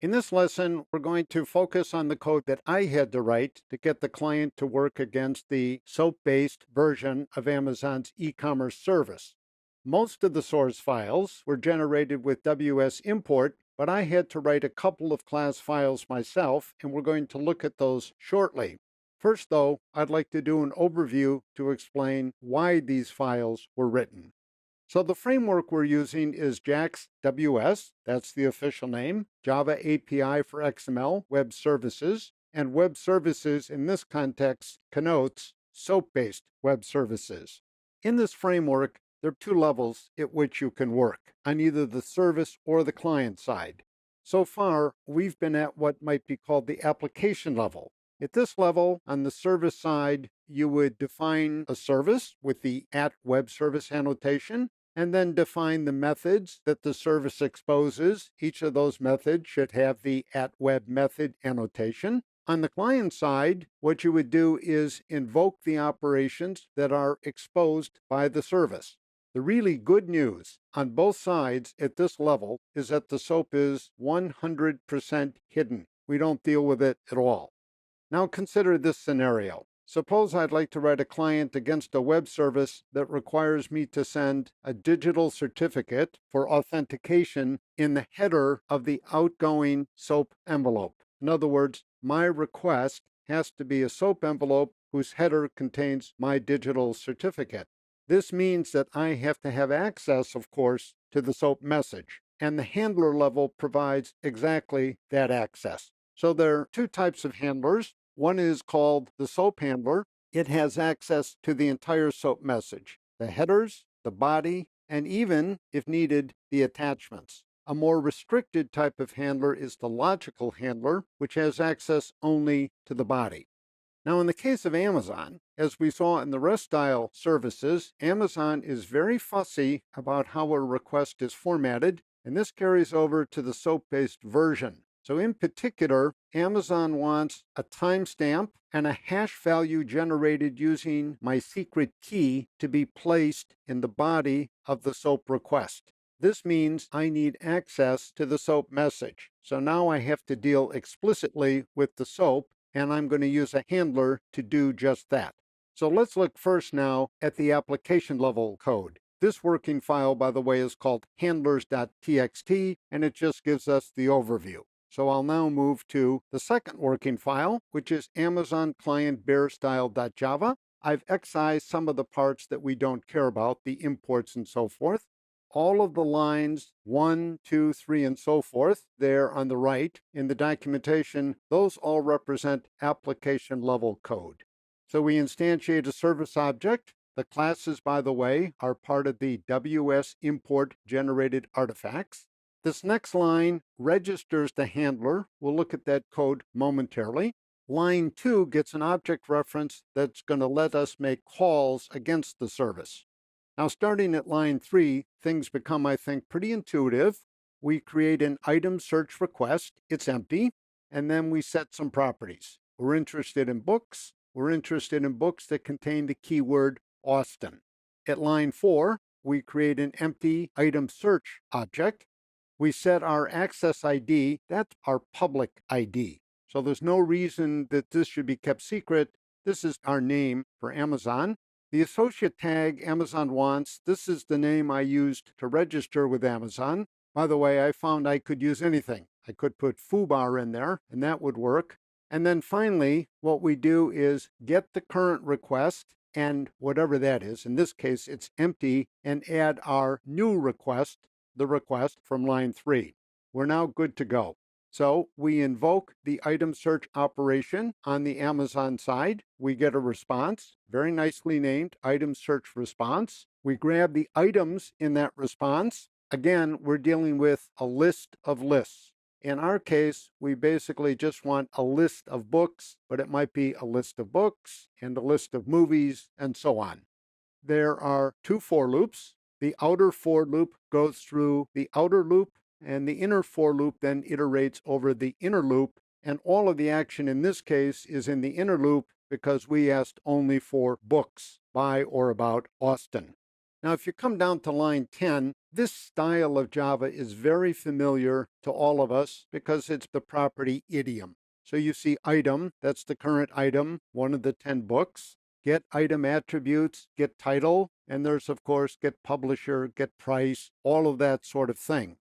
In this lesson, we're going to focus on the code that I had to write to get the client to work against the SOAP-based version of Amazon's e-commerce service. Most of the source files were generated with WS import, but I had to write a couple of class files myself, and we're going to look at those shortly. First, though, I'd like to do an overview to explain why these files were written. So the framework we're using is JAX WS, that's the official name, Java API for XML, Web Services, and Web Services in this context connotes SOAP-based web services. In this framework, there are two levels at which you can work, on either the service or the client side. So far, we've been at what might be called the application level. At this level, on the service side, you would define a service with the @web service annotation, and then define the methods that the service exposes. Each of those methods should have the @web method annotation. On the client side, what you would do is invoke the operations that are exposed by the service. The really good news on both sides at this level is that the SOAP is 100% hidden. We don't deal with it at all. Now consider this scenario. Suppose I'd like to write a client against a web service that requires me to send a digital certificate for authentication in the header of the outgoing SOAP envelope. In other words, my request has to be a SOAP envelope whose header contains my digital certificate. This means that I have to have access, of course, to the SOAP message, and the handler level provides exactly that access. So there are two types of handlers. One is called the SOAP handler. It has access to the entire SOAP message, the headers, the body, and even, if needed, the attachments. A more restricted type of handler is the logical handler, which has access only to the body. Now, in the case of Amazon, as we saw in the REST style services, Amazon is very fussy about how a request is formatted, and this carries over to the SOAP-based version. So in particular, Amazon wants a timestamp and a hash value generated using my secret key to be placed in the body of the SOAP request. This means I need access to the SOAP message. So now I have to deal explicitly with the SOAP, and I'm going to use a handler to do just that. So let's look first now at the application level code. This working file, by the way, is called handlers.txt, and it just gives us the overview. So I'll now move to the second working file, which is Amazon client bearstyle.java. I've excised some of the parts that we don't care about, the imports and so forth. All of the lines 1, 2, 3, and so forth, there on the right in the documentation, those all represent application level code. So we instantiate a service object. The classes, by the way, are part of the WS import generated artifacts. This next line registers the handler. We'll look at that code momentarily. Line 2 gets an object reference that's going to let us make calls against the service. Now, starting at line 3, things become, I think, pretty intuitive. We create an item search request. It's empty. And then we set some properties. We're interested in books. We're interested in books that contain the keyword Austin. At line 4, we create an empty item search object. We set our access ID, that's our public ID. So there's no reason that this should be kept secret. This is our name for Amazon. The associate tag Amazon wants, this is the name I used to register with Amazon. By the way, I found I could use anything. I could put foobar in there, and that would work. And then finally, what we do is get the current request, and whatever that is, in this case it's empty, and add our new request, the request from line 3. We're now good to go. So we invoke the item search operation on the Amazon side. We get a response, very nicely named item search response. We grab the items in that response. Again, we're dealing with a list of lists. In our case, we basically just want a list of books, but it might be a list of books and a list of movies and so on. There are two for loops. The outer for loop goes through the outer loop, and the inner for loop then iterates over the inner loop, and all of the action in this case is in the inner loop because we asked only for books by or about Austin. Now, if you come down to line 10, This style of Java is very familiar to all of us because it's the property idiom. So you see item, that's the current item, one of the 10 books. Get item attributes, get title, and there's of course get publisher, get price, all of that sort of thing.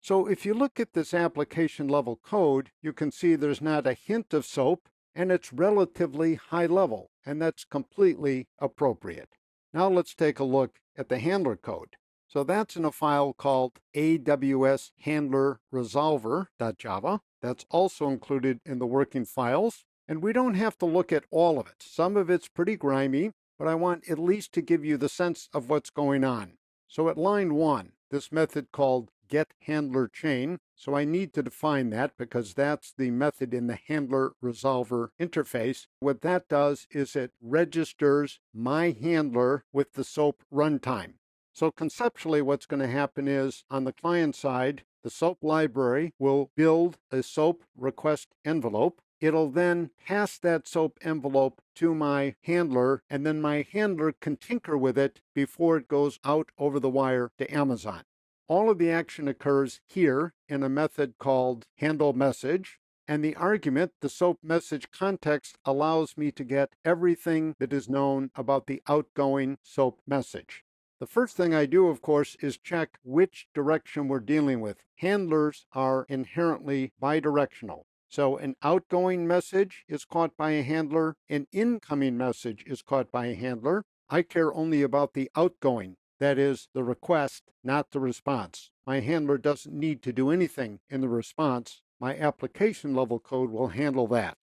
So if you look at this application level code, you can see there's not a hint of SOAP and it's relatively high level, and that's completely appropriate. Now let's take a look at the handler code. So that's in a file called AWS handler resolver.java. That's also included in the working files. And we don't have to look at all of it. Some of it's pretty grimy, but I want at least to give you the sense of what's going on. So at line 1, this method called getHandlerChain. So I need to define that because that's the method in the handler resolver interface. What that does is it registers my handler with the SOAP runtime. So conceptually, what's going to happen is on the client side, the SOAP library will build a SOAP request envelope. It'll then pass that SOAP envelope to my handler, and then my handler can tinker with it before it goes out over the wire to Amazon. All of the action occurs here in a method called handleMessage, and the argument, the SOAP message context, allows me to get everything that is known about the outgoing SOAP message. The first thing I do, of course, is check which direction we're dealing with. Handlers are inherently bidirectional. So an outgoing message is caught by a handler, an incoming message is caught by a handler. I care only about the outgoing, that is, the request, not the response. My handler doesn't need to do anything in the response. My application level code will handle that.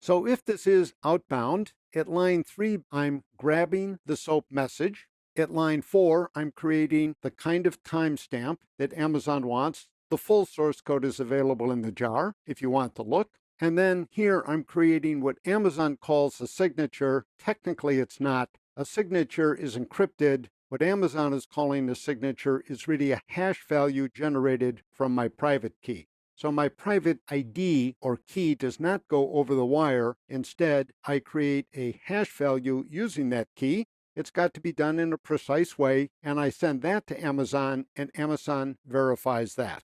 So if this is outbound, at line 3, I'm grabbing the SOAP message. At line 4, I'm creating the kind of timestamp that Amazon wants. The full source code is available in the jar if you want to look. And then here I'm creating what Amazon calls a signature. Technically, it's not. A signature is encrypted. What Amazon is calling a signature is really a hash value generated from my private key. So my private ID or key does not go over the wire. Instead, I create a hash value using that key. It's got to be done in a precise way, and I send that to Amazon, and Amazon verifies that.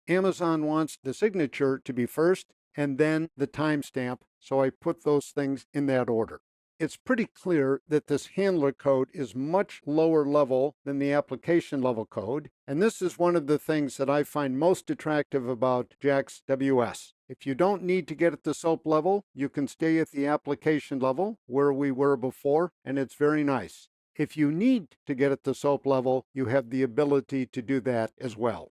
Amazon wants the signature to be first, and then the timestamp, so I put those things in that order. It's pretty clear that this handler code is much lower level than the application level code, and this is one of the things that I find most attractive about JAX WS. If you don't need to get at the SOAP level, you can stay at the application level where we were before, and it's very nice. If you need to get at the SOAP level, you have the ability to do that as well.